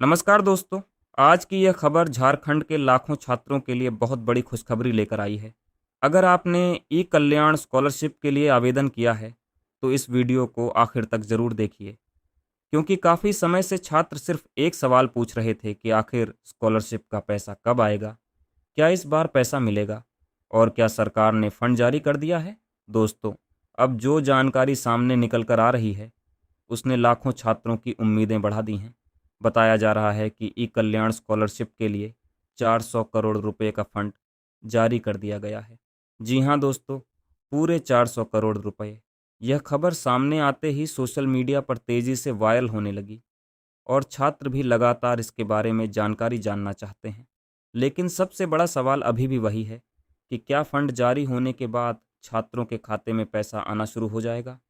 नमस्कार दोस्तों। आज की यह खबर झारखंड के लाखों छात्रों के लिए बहुत बड़ी खुशखबरी लेकर आई है। अगर आपने ई कल्याण स्कॉलरशिप के लिए आवेदन किया है तो इस वीडियो को आखिर तक ज़रूर देखिए, क्योंकि काफ़ी समय से छात्र सिर्फ एक सवाल पूछ रहे थे कि आखिर स्कॉलरशिप का पैसा कब आएगा, क्या इस बार पैसा मिलेगा और क्या सरकार ने फंड जारी कर दिया है। दोस्तों, अब जो जानकारी सामने निकल कर आ रही है उसने लाखों छात्रों की उम्मीदें बढ़ा दी हैं। बताया जा रहा है कि ई कल्याण स्कॉलरशिप के लिए 400 करोड़ रुपए का फंड जारी कर दिया गया है। जी हाँ दोस्तों, पूरे 400 करोड़ रुपए। यह खबर सामने आते ही सोशल मीडिया पर तेजी से वायरल होने लगी और छात्र भी लगातार इसके बारे में जानकारी जानना चाहते हैं। लेकिन सबसे बड़ा सवाल अभी भी वही है कि क्या फंड जारी होने के बाद छात्रों के खाते में पैसा आना शुरू हो जाएगा।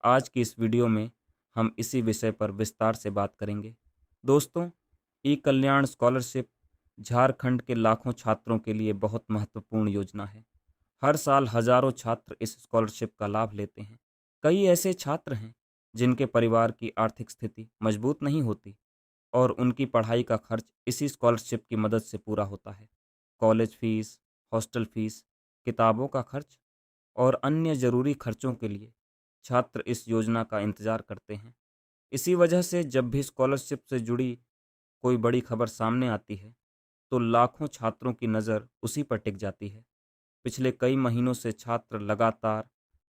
आज की इस वीडियो में हम इसी विषय पर विस्तार से बात करेंगे। दोस्तों, ई कल्याण स्कॉलरशिप झारखंड के लाखों छात्रों के लिए बहुत महत्वपूर्ण योजना है। हर साल हजारों छात्र इस स्कॉलरशिप का लाभ लेते हैं। कई ऐसे छात्र हैं जिनके परिवार की आर्थिक स्थिति मजबूत नहीं होती और उनकी पढ़ाई का खर्च इसी स्कॉलरशिप की मदद से पूरा होता है। कॉलेज फीस, हॉस्टल फीस, किताबों का खर्च और अन्य ज़रूरी खर्चों के लिए छात्र इस योजना का इंतज़ार करते हैं। इसी वजह से जब भी स्कॉलरशिप से जुड़ी कोई बड़ी खबर सामने आती है तो लाखों छात्रों की नज़र उसी पर टिक जाती है। पिछले कई महीनों से छात्र लगातार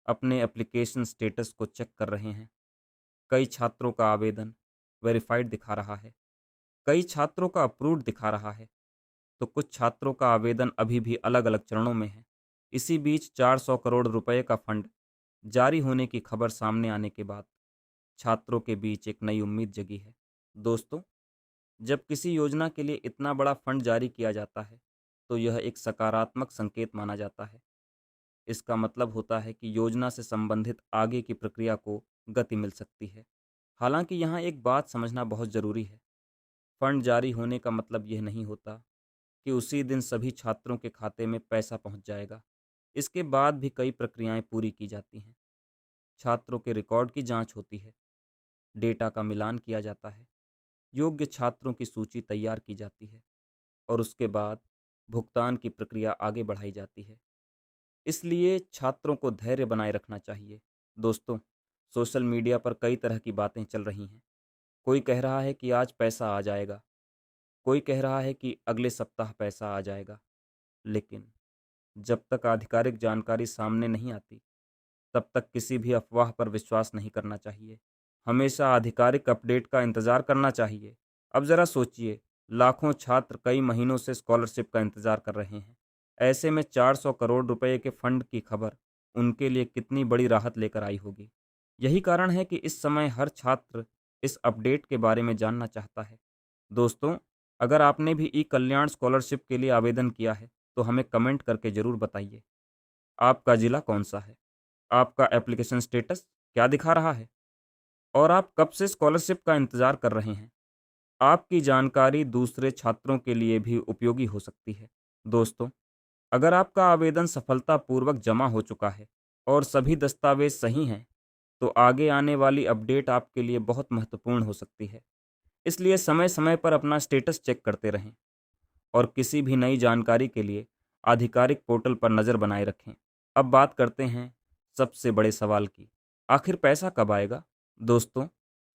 अपने एप्लीकेशन स्टेटस को चेक कर रहे हैं। कई छात्रों का आवेदन वेरीफाइड दिखा रहा है, कई छात्रों का अप्रूव्ड दिखा रहा है, तो कुछ छात्रों का आवेदन अभी भी अलग अलग चरणों में है। इसी बीच 400 करोड़ रुपए का फंड जारी होने की खबर सामने आने के बाद छात्रों के बीच एक नई उम्मीद जगी है। दोस्तों, जब किसी योजना के लिए इतना बड़ा फंड जारी किया जाता है तो यह एक सकारात्मक संकेत माना जाता है। इसका मतलब होता है कि योजना से संबंधित आगे की प्रक्रिया को गति मिल सकती है। हालांकि यहाँ एक बात समझना बहुत ज़रूरी है। फंड जारी होने का मतलब यह नहीं होता कि उसी दिन सभी छात्रों के खाते में पैसा पहुँच जाएगा। इसके बाद भी कई प्रक्रियाएं पूरी की जाती हैं। छात्रों के रिकॉर्ड की जांच होती है, डेटा का मिलान किया जाता है, योग्य छात्रों की सूची तैयार की जाती है और उसके बाद भुगतान की प्रक्रिया आगे बढ़ाई जाती है। इसलिए छात्रों को धैर्य बनाए रखना चाहिए। दोस्तों, सोशल मीडिया पर कई तरह की बातें चल रही हैं। कोई कह रहा है कि आज पैसा आ जाएगा, कोई कह रहा है कि अगले सप्ताह पैसा आ जाएगा। लेकिन जब तक आधिकारिक जानकारी सामने नहीं आती तब तक किसी भी अफवाह पर विश्वास नहीं करना चाहिए। हमेशा आधिकारिक अपडेट का इंतज़ार करना चाहिए। अब ज़रा सोचिए, लाखों छात्र कई महीनों से स्कॉलरशिप का इंतज़ार कर रहे हैं। ऐसे में 400 करोड़ रुपए के फंड की खबर उनके लिए कितनी बड़ी राहत लेकर आई होगी। यही कारण है कि इस समय हर छात्र इस अपडेट के बारे में जानना चाहता है। दोस्तों, अगर आपने भी ई कल्याण स्कॉलरशिप के लिए आवेदन किया है तो हमें कमेंट करके ज़रूर बताइए। आपका ज़िला कौन सा है? आपका एप्लीकेशन स्टेटस क्या दिखा रहा है? और आप कब से स्कॉलरशिप का इंतज़ार कर रहे हैं? आपकी जानकारी दूसरे छात्रों के लिए भी उपयोगी हो सकती है। दोस्तों, अगर आपका आवेदन सफलतापूर्वक जमा हो चुका है और सभी दस्तावेज सही हैं, तो आगे आने वाली अपडेट आपके लिए बहुत महत्वपूर्ण हो सकती है। इसलिए समय समय पर अपना स्टेटस चेक करते रहें और किसी भी नई जानकारी के लिए आधिकारिक पोर्टल पर नज़र बनाए रखें। अब बात करते हैं सबसे बड़े सवाल की, आखिर पैसा कब आएगा। दोस्तों,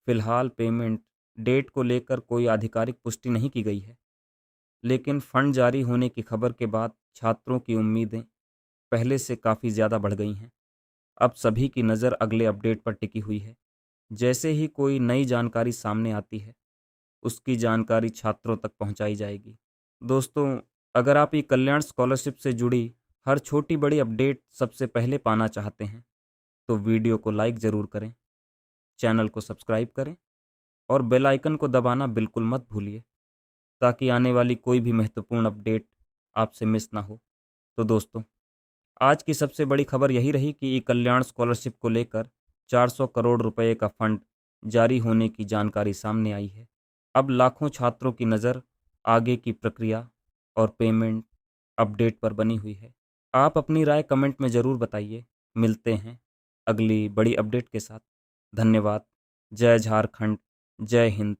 फिलहाल पेमेंट डेट को लेकर कोई आधिकारिक पुष्टि नहीं की गई है, लेकिन फंड जारी होने की खबर के बाद छात्रों की उम्मीदें पहले से काफ़ी ज़्यादा बढ़ गई हैं। अब सभी की नज़र अगले अपडेट पर टिकी हुई है। जैसे ही कोई नई जानकारी सामने आती है उसकी जानकारी छात्रों तक पहुंचाई जाएगी। दोस्तों, अगर आप ये कल्याण स्कॉलरशिप से जुड़ी हर छोटी बड़ी अपडेट सबसे पहले पाना चाहते हैं तो वीडियो को लाइक ज़रूर करें, चैनल को सब्सक्राइब करें और बेल आइकन को दबाना बिल्कुल मत भूलिए, ताकि आने वाली कोई भी महत्वपूर्ण अपडेट आपसे मिस ना हो। तो दोस्तों, आज की सबसे बड़ी खबर यही रही कि ई कल्याण स्कॉलरशिप को लेकर 400 करोड़ रुपए का फंड जारी होने की जानकारी सामने आई है। अब लाखों छात्रों की नज़र आगे की प्रक्रिया और पेमेंट अपडेट पर बनी हुई है। आप अपनी राय कमेंट में ज़रूर बताइए। मिलते हैं अगली बड़ी अपडेट के साथ। धन्यवाद। जय झारखंड, जय हिंद।